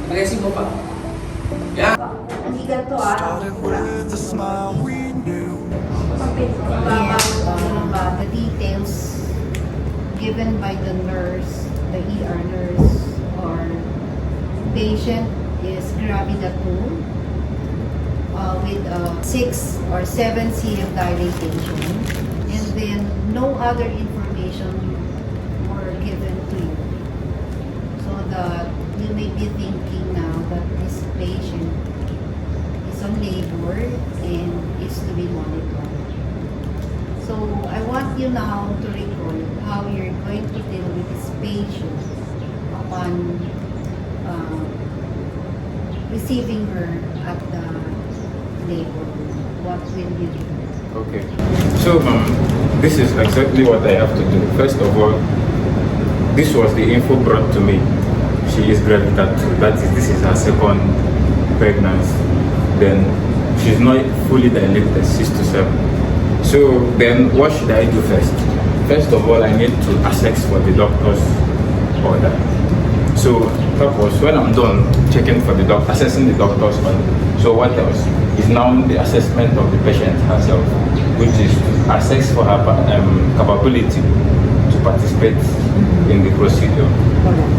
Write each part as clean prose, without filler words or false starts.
Mag-isip mo pa. Yan. Ang higat to With the smile we knew. the details given by the nurse, the ER nurse, or patient is gravida 2 with 6 or 7 cm dilatation, and then no other information were given to you, so that you may be thinking now that this patient is on labor and is to be monitored. So I want you now to recall how you're going to deal with this patient upon receiving her at the labor. What will you do? Okay. So, this is exactly what I have to do. First of all, this was the info brought to me. She is gravida 2. This is her second pregnancy. Then she's not fully dilated, 6 to 7. So then what should I do first? First of all, I need to assess for the doctor's order. So purpose, when I'm done checking for the doctor, assessing the doctor's order. So what else? Is now the assessment of the patient herself, which is to assess for her capability to participate in the procedure.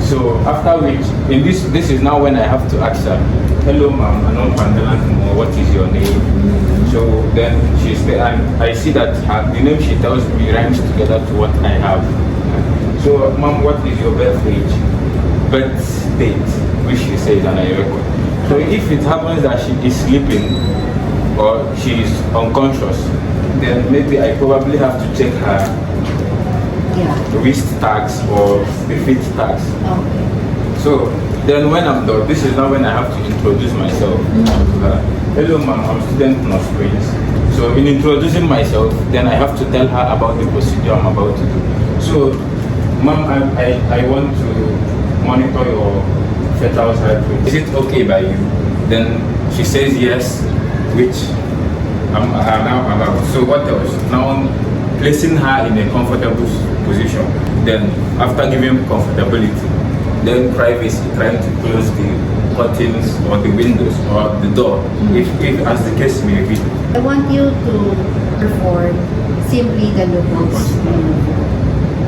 So after which, in this is now when I have to ask her, hello ma'am, what is your name? So then she's there, and I see that the name she tells me rhymes together to what I have. So ma'am, what is your birth age? Birth date, which she says, and I record. So if it happens that she is sleeping or she is unconscious, then maybe I probably have to check her wrist tags or the feet tags. Okay. So then when I'm done, this is now when I have to introduce myself to her. Hello ma'am, I'm student nurse Prince. So in introducing myself, then I have to tell her about the procedure I'm about to do. So ma'am, I want to monitor your fetal heart rate. Is it okay by you? Then she says yes, which I'm now allowed. So what else? Now placing her in a comfortable position. Then after giving comfortability, then privacy, trying to close the curtains or the windows or the door, if as the case may be. I want you to perform simply the Leopold's maneuver.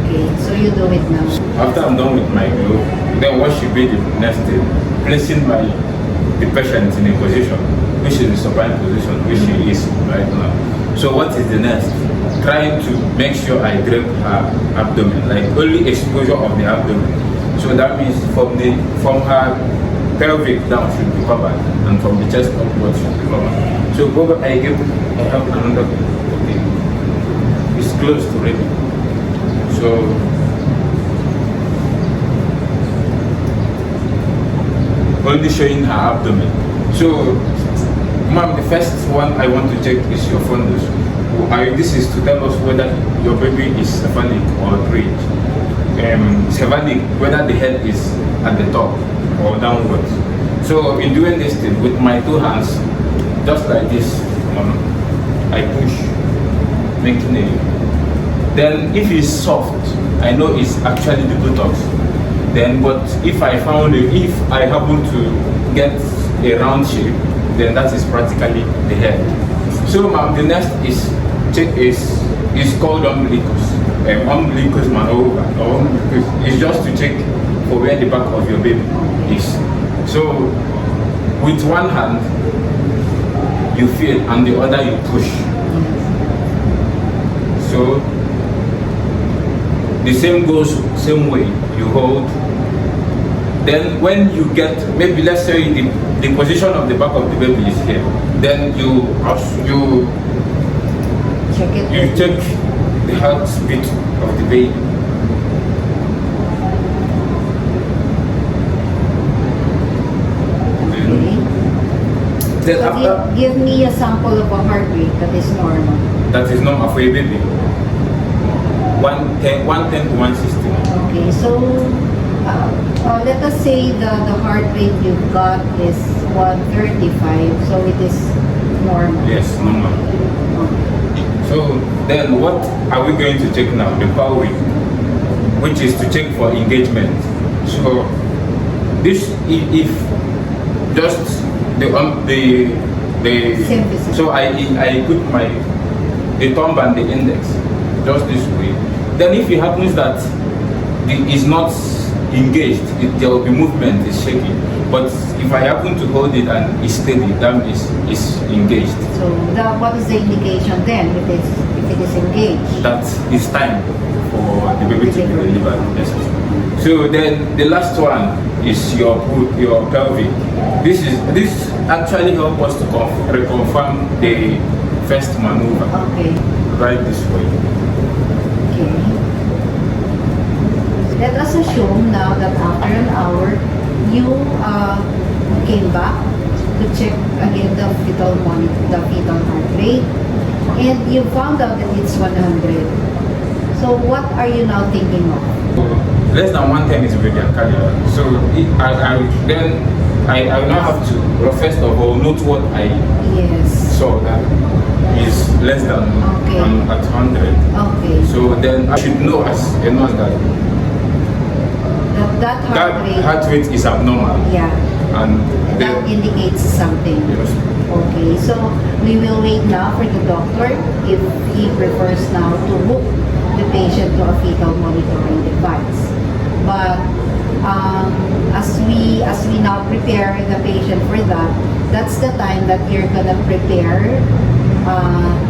Okay, so you do it now. After I'm done with my glove, then what should be the next step? Placing the patient in a position, which is the supine position, which she is right now. So what is the next? Trying to make sure I drape her abdomen, like only exposure of the abdomen. So that means from her pelvic down should be covered, and from the chest upwards should be covered. So I have another, okay, it's close to ready. So only showing her abdomen. So ma'am, the first one I want to check is your fundus. This is to tell us whether your baby is cephalic or bridge. Cephalic, whether the head is at the top or downwards. So in doing this thing with my two hands, just like this, I push, making it. Then if it's soft, I know it's actually the buttocks. Then, but if I happen to get a round shape, then that is practically the head. So the next is called umbilicus. Umbilicus maneuver. It's just to check for where the back of your baby is. So with one hand you feel and the other you push. So the same goes same way. You hold. Then when you get, maybe let's say the position of the back of the baby is here. Then you check the heartbeat of the baby. Then So after, give me a sample of a heart rate that is normal. that is normal for a baby. 110 to 160. Okay, so let us say the heart rate you've got is 135, so it is normal. Yes, normal. So then what are we going to check now? The power weight, which is to check for engagement. So this, if just the Symphysis. so I put the thumb and the index just this way. Then if it happens that is not engaged, there will be movement, is shaking. But if I happen to hold it and it's steady, that is engaged. So what is the indication then if it is engaged? That is time for the baby to be delivered. Yes. So then the last one is your pelvic. This actually helps us to reconfirm the first maneuver. Okay. Right this way. Okay. Let us assume now that after an hour, you came back to check again the fetal heart rate, and you found out that it's 100. So what are you now thinking of? Less than 110 is cardiac. So I now have to first of all note what I saw that is less than at 100. Okay. So then I should know as a nurse that heart rate is abnormal. Yeah. And that indicates something. Yes. Okay, so we will wait now for the doctor if he prefers now to hook the patient to a fetal monitoring device. But as we now prepare the patient for that, that's the time that you're gonna prepare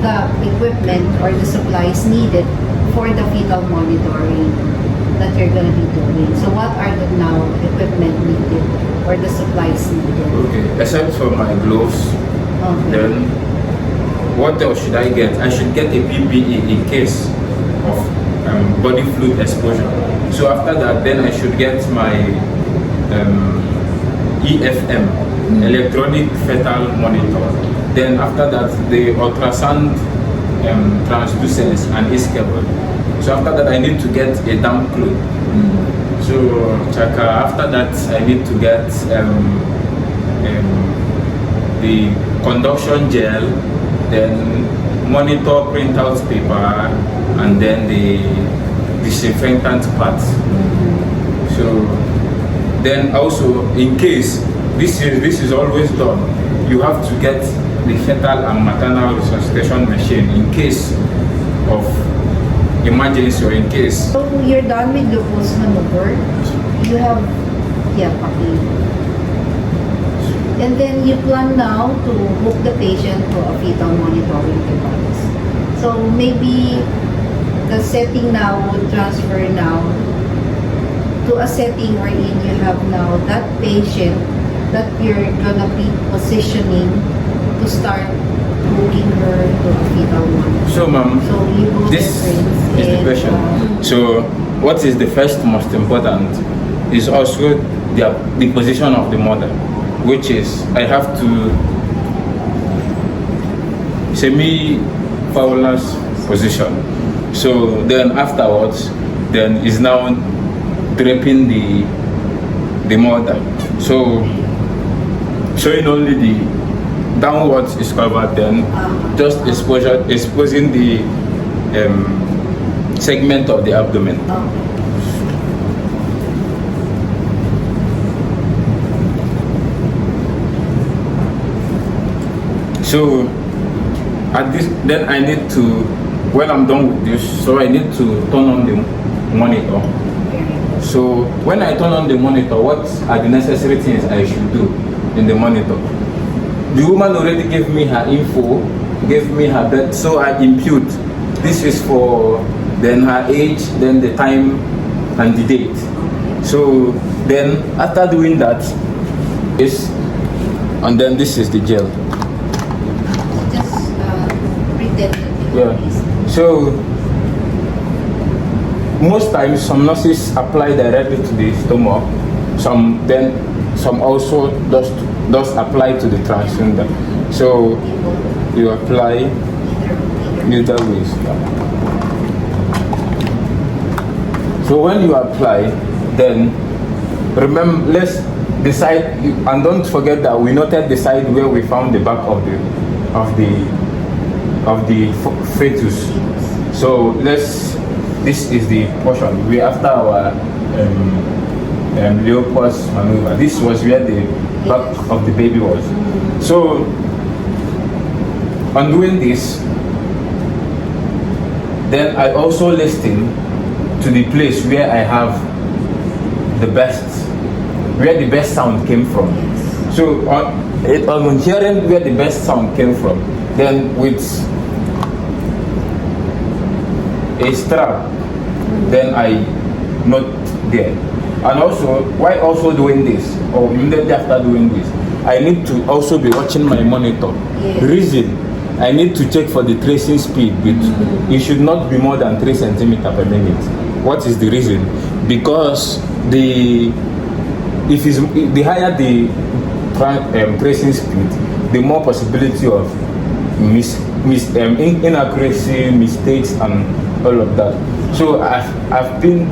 the equipment or the supplies needed for the fetal monitoring that you're gonna be doing. So what are the now equipment needed or the supplies needed? Okay, except for my gloves, then what else should I get? I should get a PPE in case of body fluid exposure. So after that, then I should get my EFM, electronic fetal monitor. Then after that, the ultrasound transducers and his cable. So after that, I need to get a damp cloth. So after that, I need to get the conduction gel, then monitor printout paper, and then the disinfectant parts. So then also, in case this is always done, you have to get the fetal and maternal resuscitation machine in case of emergency or in case. So you're done with the post maneuver. You have okay. And then you plan now to hook the patient to a fetal monitoring device. So maybe the setting now would transfer now to a setting wherein you have now that patient that you're gonna be positioning to start hooking her to a fetal monitor. So ma'am, so this is the question. So what is the first most important is also the position of the mother, which is I have to semi-Fowler's position. So then afterwards, then is now draping the mother. So showing only the downwards is covered, then just exposing the segment of the abdomen. So at this, then I need to, when I'm done with this, so I need to turn on the monitor. So when I turn on the monitor, what are the necessary things I should do in the monitor? The woman already gave me her info, gave me her bed, so I impute. This is for then her age, then the time and the date. So then after doing that, and then this is the gel. Yeah. So most times some nurses apply directly to the stomach. Some also just apply to the transcender. So you apply either ways. So when you apply, then remember, let's decide, and don't forget that we noted the side where we found the back of the fetus. So this is the portion we after our Leopold's maneuver. This was where the back of the baby was. So on doing this, then I also listen to the place where I have where the best sound came from. So on hearing where the best sound came from, then with a strap, then I not there. And also, while also doing this, or immediately after doing this, I need to also be watching my monitor. Yes. Reason, I need to check for the tracing speed, but it should not be more than 3 centimeters per minute. What is the reason? Because the higher the tracing speed, the more possibility of inaccuracy, mistakes, and all of that. So I've been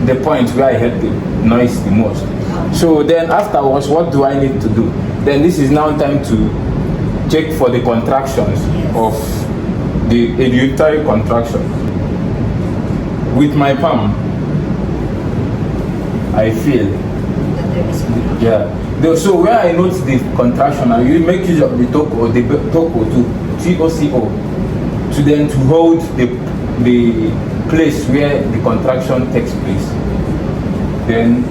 the point where I heard the noise the most. So then afterwards, what do I need to do? Then this is now time to check for the contractions of the uterine contraction. With my palm, I feel, so where I note the contraction, I will make use of the toko, to then to hold the place where the contraction takes place. Then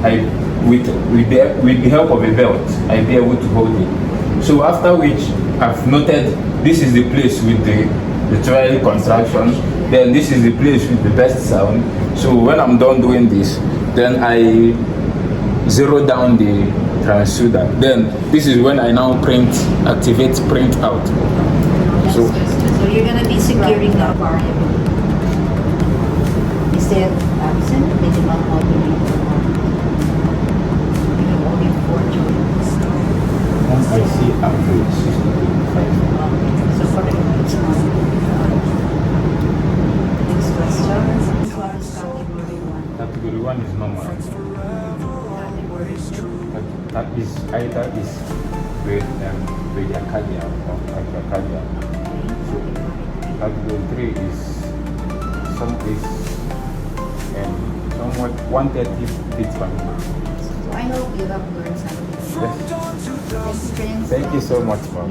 with the help of a belt, I'll be able to hold it. So after which I've noted this is the place with the uterine contraction, then this is the place with the best sound. So when I'm done doing this, then I zero down the transducer. Then this is when I now activate print out. So you're gonna be securing the variable. Is there absent minimal modulator? You have only 4 joints. I see average 65. So for the next one, next question. This one is category 1. Category 1 is normal. Category 2. That is either is bradycardia or tachycardia. So category 3 is somewhat 130 beats per minute. So I hope you have learned something. Yes. Experience. Thank you so much, ma'am.